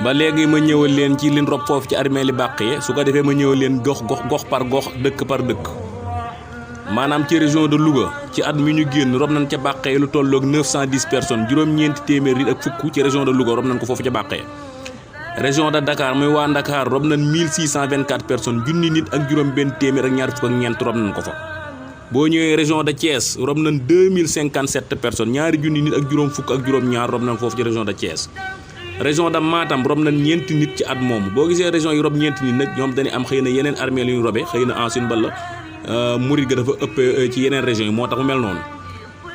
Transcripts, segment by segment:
ba léegi ma ñëwal leen ci liñ rob foofu ci armée li bàqee su ko defee ma ñëwal leen gox par gox dëkk par dëkk maanaam ci région de Louga ci at mi ñu génn rob nañ ca bàqee lu tolloog 910 personnes juróom-ñeenti téeméer nit ak fukk ci région de Louga rob nañ ko foofu ca bàqee région de Dakar muy waa Dakar rob nañ 1624 personnes junni nit ak juróom benn téeméer ak ñaar fukk ak ñeent rob nañ ko fa boo ñëwee région de Thiès rob nañ 2057 personnes ñaari junni nit ak juróom fukk ak juróom ñaar rob nañ foofu ci région de Thiès région de Matam rob nañ ñeenti nit ci at moomu boo gisee région yi rob ñeenti nit nag ñoom dañuy am xëy na yeneen armée yu ñu robee xëy na ancien bala murid ga dafa ëpp ci yeneen régions yi moo tax mu mel noonu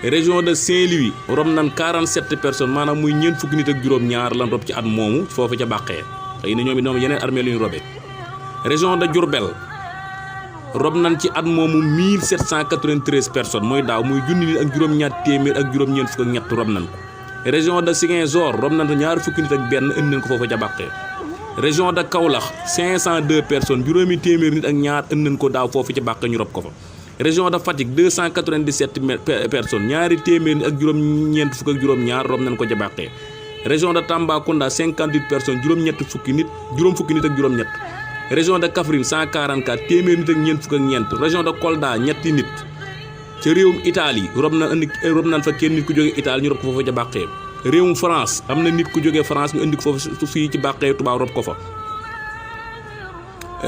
région de Saint-Louis rob nañ 47 personnes maanaam muy ñeent fukki nit ak juróom ñaar lan rob ci at moomu foofu ca bàqee xëy na ñoom yeneen armée yu ñu robee région de Diourbel rob nañ ci at moomu 1793 personnes mooy daaw muy junni nit ak juróom-ñaar téeméer ak juróom-ñeent fukk ak ñett rob nañ ko région de Ziguinchor rob nañ ñaar fukki nit ak benn indi nañ ko foofu ca bàqee région de Kaolack 502 personnes juróomi téeméer nit ak ñaar indi nañ ko daaw foofu ca bàqee ñu rob ko fa région de Fatick 297 personnes ñaari téeméer nit ak juróom-ñeent fukk ak juróom-ñaar rob nañ ko ca bàqee région de Tambacounda 58 personnes juróom fukki nit ak juróom-ñett région de Kaffrine 144 téeméer nit ak ñeent fukk ak ñeent région de Kolda ñetti nit ca réewum Italie rob nañ fa kenn nit ku jógee Italie ñu rob ko foofu ca bàqee réewum France am na nit ku jógee France ñu indi ko foofu fii ci bàqee Touba rob ko fa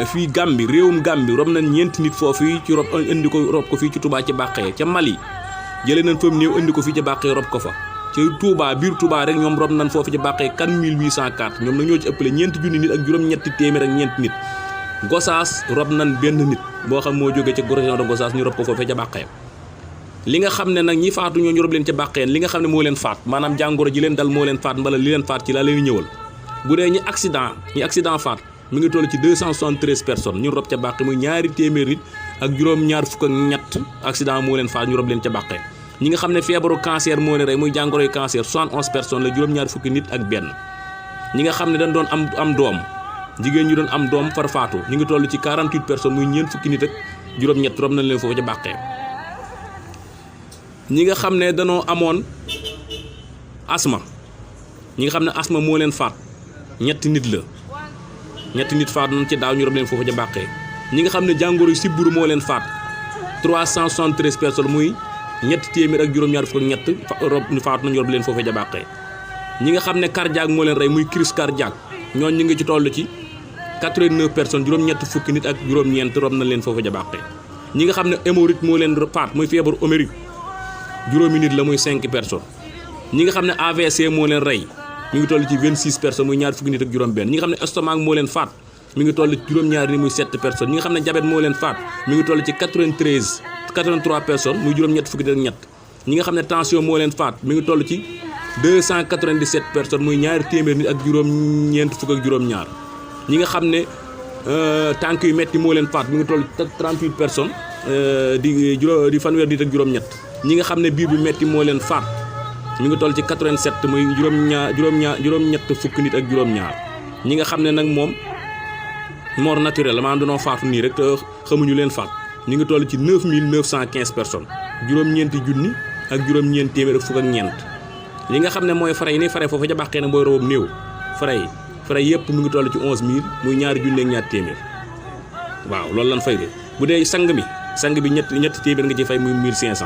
fii Gambie réewum Gambie rob nañ ñeenti nit foofu ci rob ko fii ci Touba ci bàqee ca Mali jëlee nañ fa néew indi ko fii ci bàqee rob ko fa ca Touba biir Touba rek ñoom rob nañ foofu ci bàqee 4804 ñoom nag ñoo ci ëppale ñeenti junni nit ak juróom-ñetti téeméer ak ñeenti nit Gossas rob nañ benn nit boo xam moo jógee ca région de Gossas ñu rob ko foofu ca bàqee li nga xam ne nag ñi faatu ñoo ñu rob leen ca bàqeen li nga xam ne moo leen faat maanaam jàngoro ji leen dal moo leen faat mbala li leen faat ci laa leen ñëwal bu dee ñi accident faat mi ngi toll ci 273 personnes ñu rob ca bàqe muy ñaari téeméer nit ak juróom-ñaar fukk ak ñett accident moo leen faat ñu rob leen ca bàqee ñi nga xam ne feebaru cancer moo leen rey muy jàngoroy cancer 71 personnes la juróom-ñaar fukki nit ak benn ñi nga xam ne dañ doon am doom jigéen ñu doon am doom far faatu ñu ngi toll ci 48 personnes muy ñeent fukki nit ak juróom-ñett rob nañ leen foofu ca bàqee ñi nga xam ne danoo amoon asma ñi nga xam ne asma moo leen faat ñetti nit faat nañ ci daaw ñu rob leen foofu ca bàqee ñi nga xam ne jàngoro sibbiru moo leen faat 373 personnes muy ñetti téeméer ak juróom-ñaar fukk ak ñett faatu nañu rob leen foofu ca bàqee ñi nga xam ne cardiaque moo leen rey muy crise cardiaque ñooñ ñu ngi ci toll ci 89 personnes juróom-ñett fukki nit ak juróom-ñeent rob nañ leen foofu ca bàqee ñi nga xam ne hémorroïde moo leen faat muy feebaru homérique juróomi nit la muy 5 personnes ñi nga xam ne AVC moo leen rey mi ngi toll ci 26 personnes muy ñaar fukki nit ak juróom-benn ñi nga xam ne estomac moo leen faat mi ngi toll ci juróom-ñaari nit muy 7 personnes ñi nga xam ne diabète moo leen faat mi ngi toll ci 83 personnes muy juróom-ñett fukki nit ak ñett ñi nga xam ne tension moo leen faat mi ngi toll ci 297 personnes muy ñaari téeméer nit ak juróom-ñeent fukk ak juróom-ñaar ñi nga xam ne tànk yu metti moo leen faat mi ngi toll ci 38 personnes di fanweer nit ak juróom-ñett ñi nga xam ne biir bu metti moo leen faat mi ngi toll ci 87 muy juróom-ñett fukki nit ak juróom-ñaar ñi nga xam ne nag moom mort naturelle maanaam dañoo faatu nii rek te xamuñu leen faat ñu ngi toll ci 9915 personnes juróom-ñeenti junni ak juróom-ñeent téeméer ak fukk ak ñeent li nga xam ne mooy frais yi ni frais foofu ca bàqee na booy robam néew frais yëpp mu ngi toll ci 11000 muy ñaari junni ak ñaar téeméer waaw loolu lan fay de bu dee sang bi ñetti téeméer nga ci fay muy 1500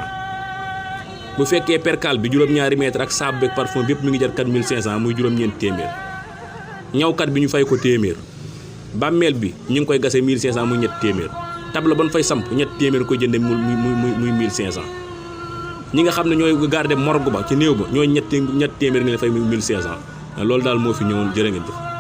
bu fekkee percal bi juróom-ñaari mètre ak saabu beeg parfum bi yëpp mi ngi jar 4500 muy juróom-ñeent téeméer ñawkat bi ñu fay ko téeméer bàmmeel bi ñu ngi koy gase 1500 muy ñett téeméer table ban fay samp ñett téeméer koy jënde muy 1500 ñi nga xam ne ñooy garder morgue ba ci néew ba ñooy ñett téeméer nga fay muy 1500 loolu daal moo fi ñëwoon jërë ngeen jëf